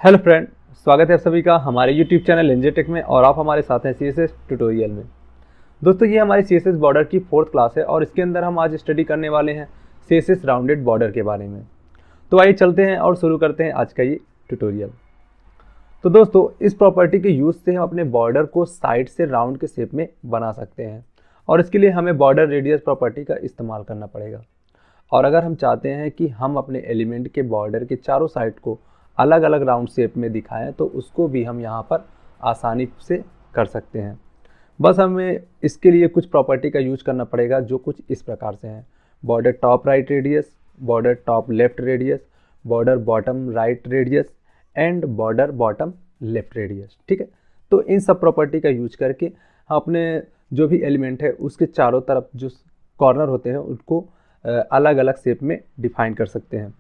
Hello friend, स्वागत है आप सभी का हमारे यूट्यूब चैनल एनजे टेक में। और आप हमारे साथ हैं सीएसएस ट्यूटोरियल में। दोस्तों, ये हमारी सीएसएस बॉर्डर की 4th क्लास है और इसके अंदर हम आज स्टडी करने वाले हैं सीएसएस राउंडेड बॉर्डर के बारे में। तो आइए चलते हैं और शुरू करते हैं आज का ये ट्यूटोरियल। तो दोस्तों, इस प्रॉपर्टी के यूज़ से हम अपने बॉर्डर को साइड से राउंड के शेप में बना सकते हैं और इसके लिए हमें बॉर्डर रेडियस प्रॉपर्टी का इस्तेमाल करना पड़ेगा। और अगर हम चाहते हैं कि हम अपने एलिमेंट के बॉर्डर के चारों साइड को अलग अलग राउंड शेप में दिखाएं तो उसको भी हम यहाँ पर आसानी से कर सकते हैं। बस हमें इसके लिए कुछ प्रॉपर्टी का यूज करना पड़ेगा जो कुछ इस प्रकार से हैं: border top right radius, border top left radius, border bottom right radius and border bottom left radius. ठीक है, तो इन सब प्रॉपर्टी का यूज करके हम अपने जो भी एलिमेंट है उसके चारों तरफ जो कॉर्नर होते हैं उनको अलग अलग शेप में डिफाइन कर सकते हैं।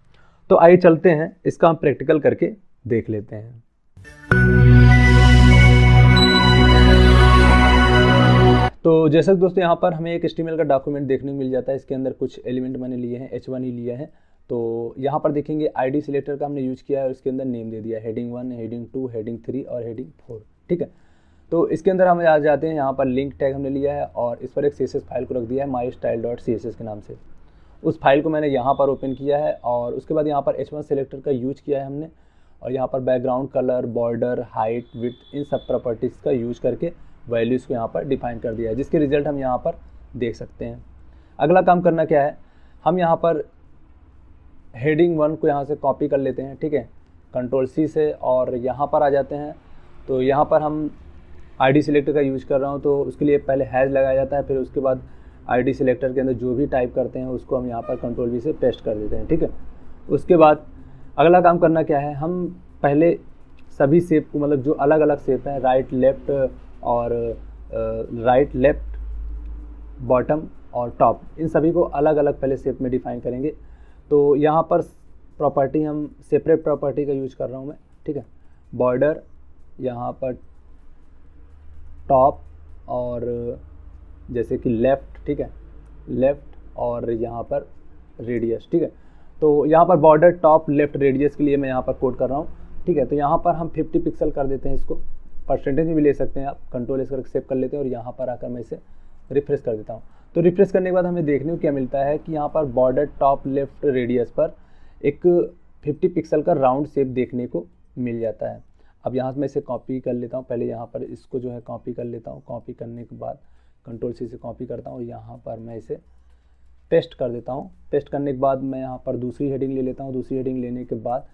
तो आइए चलते हैं, इसका हम प्रैक्टिकल करके देख लेते हैं। तो जैसे दोस्तों यहाँ पर हमें एक HTML का डॉक्यूमेंट देखने को मिल जाता है। इसके अंदर कुछ एलिमेंट मैंने लिए हैं, H1 ही लिया है। तो यहाँ पर देखेंगे ID सिलेक्टर का हमने यूज किया है और इसके अंदर नेम दे दिया है हेडिंग 1, हेडिंग 2, हेडिंग 3 और हेडिंग 4। ठीक है, तो इसके अंदर हम आ जाते हैं। यहाँ पर लिंक टैग हमने लिया है और इस पर एक CSS फाइल को रख दिया है mystyle.css के नाम से। उस फाइल को मैंने यहाँ पर ओपन किया है और उसके बाद यहाँ पर H1 सिलेक्टर का यूज किया है हमने और यहाँ पर background colour, border, height, width, इन सब प्रॉपर्टीज़ का यूज करके वैल्यूज़ को यहाँ पर डिफाइन कर दिया है, जिसके रिजल्ट हम यहाँ पर देख सकते हैं। अगला काम करना क्या है, हम यहाँ पर हेडिंग 1 को यहाँ से कॉपी कर लेते हैं। ठीक है, Ctrl+C से और यहाँ पर आ जाते हैं। तो यहाँ पर हम ID सिलेक्टर का यूज कर रहा हूँ तो उसके लिए पहले हैश लगाया जाता है, फिर उसके बाद ID सिलेक्टर के अंदर जो भी टाइप करते हैं उसको हम यहाँ पर Ctrl+V से पेस्ट कर देते हैं। ठीक है, उसके बाद अगला काम करना क्या है, हम पहले सभी शेप को, मतलब जो अलग अलग शेप है, राइट लेफ्ट और राइट लेफ्ट, बॉटम और टॉप, इन सभी को अलग अलग पहले शेप में डिफाइन करेंगे। तो यहाँ पर प्रॉपर्टी हम सेपरेट प्रॉपर्टी का यूज कर रहा हूँ मैं। ठीक है, बॉर्डर, यहाँ पर टॉप और जैसे कि लेफ़्ट, ठीक है, लेफ़्ट और यहाँ पर रेडियस। ठीक है, तो यहाँ पर बॉर्डर टॉप लेफ्ट रेडियस के लिए मैं यहाँ पर कोड कर रहा हूँ। ठीक है, तो यहाँ पर हम 50 पिक्सल कर देते हैं। इसको परसेंटेज में भी ले सकते हैं आप, Ctrl+S करके सेव कर लेते हैं और यहाँ पर आकर मैं इसे रिफ्रेश कर देता हूँ। तो रिफ्रेश करने के बाद हमें देखने को क्या मिलता है कि यहाँ पर बॉर्डर टॉप लेफ्ट रेडियस पर एक 50 पिक्सल का राउंड शेप देखने को मिल जाता है। अब यहाँ से मैं इसे कॉपी कर लेता हूँ। पहले यहाँ पर इसको जो है कॉपी कर लेता हूँ। कॉपी करने के बाद Ctrl+C से कॉपी करता हूँ, यहाँ पर मैं इसे पेस्ट कर देता हूँ। पेस्ट करने के बाद मैं यहाँ पर दूसरी हेडिंग ले लेता हूँ। दूसरी हेडिंग लेने के बाद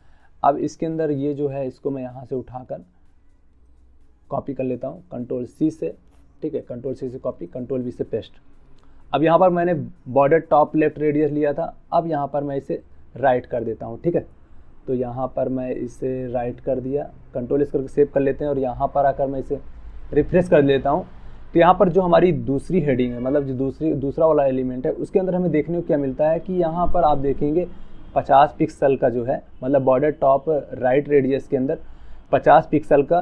अब इसके अंदर ये जो है इसको मैं यहाँ से उठाकर कॉपी कर लेता हूँ Ctrl+C से। ठीक है, Ctrl+C से कॉपी, Ctrl+V से पेस्ट। अब यहाँ पर मैंने बॉर्डर टॉप लेफ्ट रेडियस लिया था, अब यहाँ पर मैं इसे राइट कर देता हूँ। ठीक है, तो यहाँ पर मैं इसे राइट कर दिया, Ctrl+S करके सेव कर लेते हैं और यहाँ पर आकर मैं इसे रिफ्रेश कर लेता हूँ। तो यहाँ पर जो हमारी दूसरी हेडिंग है, मतलब जो दूसरा वाला एलिमेंट है, उसके अंदर हमें देखने को क्या मिलता है कि यहाँ पर आप देखेंगे 50 पिक्सल का जो है, मतलब बॉर्डर टॉप राइट रेडियस के अंदर 50 पिक्सल का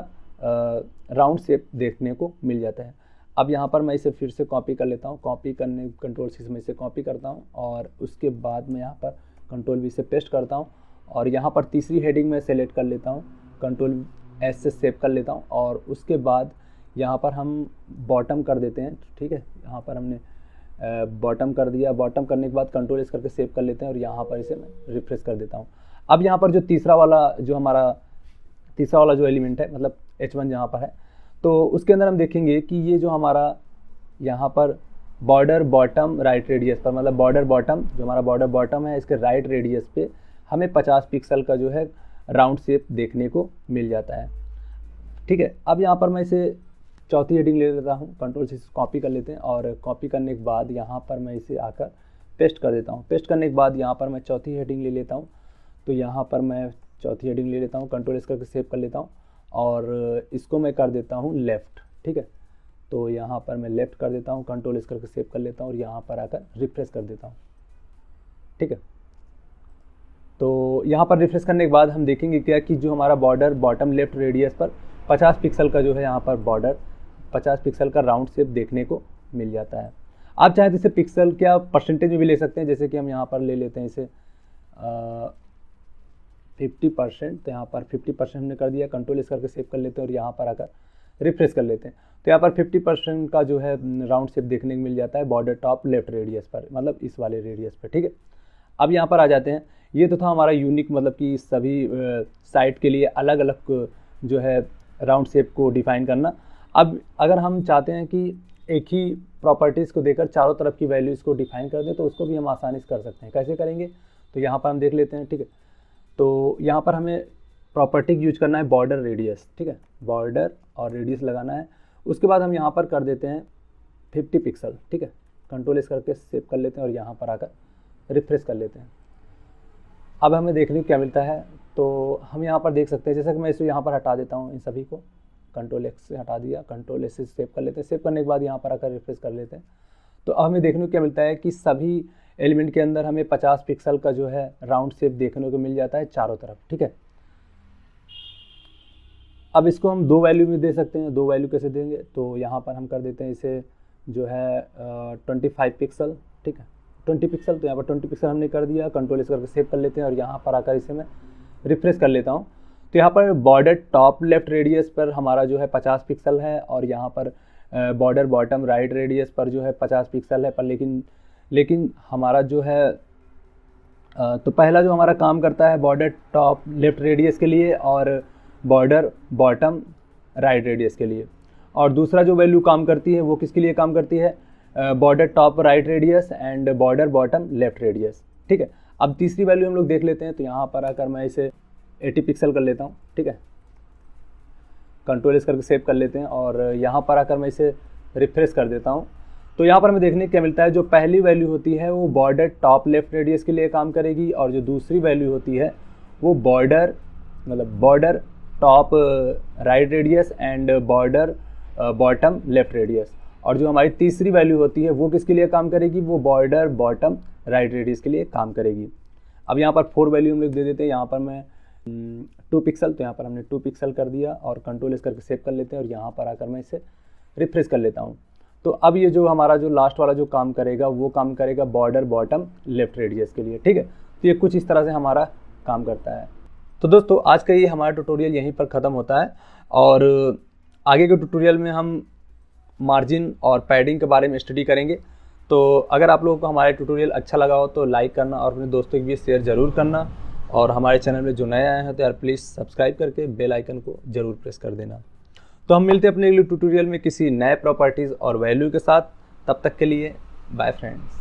राउंड शेप देखने को मिल जाता है। अब यहाँ पर मैं इसे फिर से कॉपी कर लेता हूँ। कॉपी करने Ctrl+C से मैं इसे कॉपी करता हूँ और उसके बाद मैं यहाँ पर Ctrl+V से पेस्ट करता हूँ और यहाँ पर तीसरी हेडिंग में सेलेक्ट कर लेता हूँ, Ctrl+S से सेव कर लेता हूँ और उसके बाद यहाँ पर हम बॉटम कर देते हैं। ठीक है, यहाँ पर हमने बॉटम कर दिया। बॉटम करने के बाद Ctrl+S करके सेव कर लेते हैं और यहाँ पर इसे मैं रिफ्रेश कर देता हूँ। अब यहाँ पर जो तीसरा वाला जो एलिमेंट है, मतलब H1 जहाँ पर है, तो उसके अंदर हम देखेंगे कि ये जो हमारा यहाँ पर बॉर्डर बॉटम राइट रेडियस पर, मतलब बॉर्डर बॉटम, जो हमारा बॉर्डर बॉटम है, इसके राइट रेडियस पे हमें 50 पिक्सल का जो है राउंड शेप देखने को मिल जाता है। ठीक है, अब यहाँ पर मैं इसे चौथी हेडिंग ले लेता हूँ। Ctrl+C से कॉपी कर लेते हैं और कॉपी करने के बाद यहाँ पर मैं इसे आकर पेस्ट कर देता हूँ। पेस्ट करने के बाद यहाँ पर मैं चौथी हेडिंग ले लेता हूँ। तो यहाँ पर मैं चौथी हेडिंग ले लेता हूँ, Ctrl+S करके सेव कर लेता हूँ और इसको मैं कर देता हूँ लेफ़्ट। ठीक है, तो यहाँ पर मैं लेफ़्ट कर देता हूँ, Ctrl+S करके सेव कर लेता हूँ और यहाँ पर आकर रिफ्रेश कर देता हूँ। ठीक है, तो यहाँ पर रिफ्रेश करने के बाद हम देखेंगे क्या कि जो हमारा बॉर्डर बॉटम लेफ्ट रेडियस पर 50 पिक्सल का जो है यहाँ पर बॉर्डर 50 पिक्सल का राउंड शेप देखने को मिल जाता है। आप चाहे तो इसे पिक्सल क्या परसेंटेज में भी ले सकते हैं, जैसे कि हम यहाँ पर ले लेते हैं इसे 50%, तो यहाँ पर 50% हमने कर दिया। कंट्रोल इस करके सेव कर लेते हैं और यहाँ पर आकर रिफ्रेश कर लेते हैं। तो यहाँ पर 50% का जो है राउंड शेप देखने को मिल जाता है बॉर्डर टॉप लेफ्ट रेडियस पर, मतलब इस वाले रेडियस पर, ठीक है। अब यहाँ पर आ जाते हैं, ये तो था हमारा यूनिक, मतलब कि सभी साइट के लिए अलग अलग जो है राउंड शेप को डिफाइन करना। अब अगर हम चाहते हैं कि एक ही प्रॉपर्टीज़ को देकर चारों तरफ की वैल्यूज़ को डिफाइन कर दें, तो उसको भी हम आसानी से कर सकते हैं। कैसे करेंगे, तो यहाँ पर हम देख लेते हैं, ठीक है। तो यहाँ पर हमें प्रॉपर्टी यूज करना है बॉर्डर रेडियस, ठीक है, बॉर्डर और रेडियस लगाना है। उसके बाद हम यहाँ पर कर देते हैं 50 पिक्सल, ठीक है। कंट्रोल इस करके सेव कर लेते हैं और यहाँ पर आकर रिफ्रेश कर लेते हैं। अब हमें देखने को क्या मिलता है, तो हम यहाँ पर देख सकते हैं, जैसा कि मैं इसे यहाँ पर हटा देता हूँ, इन सभी को कंट्रोल एक्स से हटा दिया, कंट्रोल एस से सेव कर लेते हैं। सेव करने के बाद यहाँ पर आकर रिफ्रेश कर लेते हैं। तो अब हमें देखने को क्या मिलता है कि सभी एलिमेंट के अंदर हमें 50 पिक्सल का जो है राउंड शेप देखने को मिल जाता है चारों तरफ, ठीक है। अब इसको हम 2 वैल्यू में दे सकते हैं। 2 वैल्यू कैसे देंगे, तो यहाँ पर हम कर देते हैं इसे जो है 25 पिक्सल, ठीक है, 20 पिक्सल। तो यहाँ पर 20 पिक्सल हमने कर दिया। कंट्रोल इस करके सेव कर लेते हैं और यहाँ पर आकर इसे मैं रिफ्रेश कर लेता हूँ। तो यहाँ पर बॉर्डर टॉप लेफ्ट रेडियस पर हमारा जो है 50 पिक्सल है और यहाँ पर बॉर्डर बॉटम राइट रेडियस पर जो है 50 पिक्सल है। पर लेकिन हमारा जो है तो पहला जो हमारा काम करता है बॉर्डर टॉप लेफ्ट रेडियस के लिए और बॉर्डर बॉटम राइट रेडियस के लिए, और दूसरा जो वैल्यू काम करती है वो किसके लिए काम करती है, border top right radius and border bottom left radius, ठीक है। अब तीसरी वैल्यू हम लोग देख लेते हैं। तो यहाँ पर आकर मैं इसे 80 पिक्सल कर लेता हूँ, ठीक है। कंट्रोल इस करके सेव कर लेते हैं और यहाँ पर आकर मैं इसे रिफ्रेश कर देता हूँ। तो यहाँ पर हमें देखने को क्या मिलता है, जो पहली वैल्यू होती है वो बॉर्डर टॉप लेफ्ट रेडियस के लिए काम करेगी और जो दूसरी वैल्यू होती है वो border top right radius and border bottom left radius, और जो हमारी तीसरी वैल्यू होती है वो किसके लिए काम करेगी, वो बॉर्डर बॉटम राइट रेडियस के लिए काम करेगी। अब यहाँ पर 4 वैल्यू हम लोग दे देते हैं। यहाँ पर मैं 2 पिक्सल, तो यहाँ पर हमने 2 पिक्सल कर दिया और कंट्रोल इस करके सेव कर लेते हैं और यहाँ पर आकर मैं इसे रिफ्रेश कर लेता हूँ। तो अब ये जो हमारा जो लास्ट वाला जो काम करेगा वो काम करेगा बॉर्डर बॉटम लेफ्ट रेडियस के लिए, ठीक है। तो ये कुछ इस तरह से हमारा काम करता है। तो दोस्तों आज का ये हमारा ट्यूटोरियल यहीं पर ख़त्म होता है और आगे के ट्यूटोरियल में हम मार्जिन और पैडिंग के बारे में स्टडी करेंगे। तो अगर आप लोगों को हमारा ट्यूटोरियल अच्छा लगा हो तो लाइक करना और अपने दोस्तों के बीच शेयर ज़रूर करना, और हमारे चैनल में जो नए आए हैं तो यार प्लीज़ सब्सक्राइब करके बेल आइकन को ज़रूर प्रेस कर देना। तो हम मिलते हैं अपने अगले ट्यूटोरियल में किसी नए प्रॉपर्टीज़ और वैल्यू के साथ। तब तक के लिए बाय फ्रेंड्स।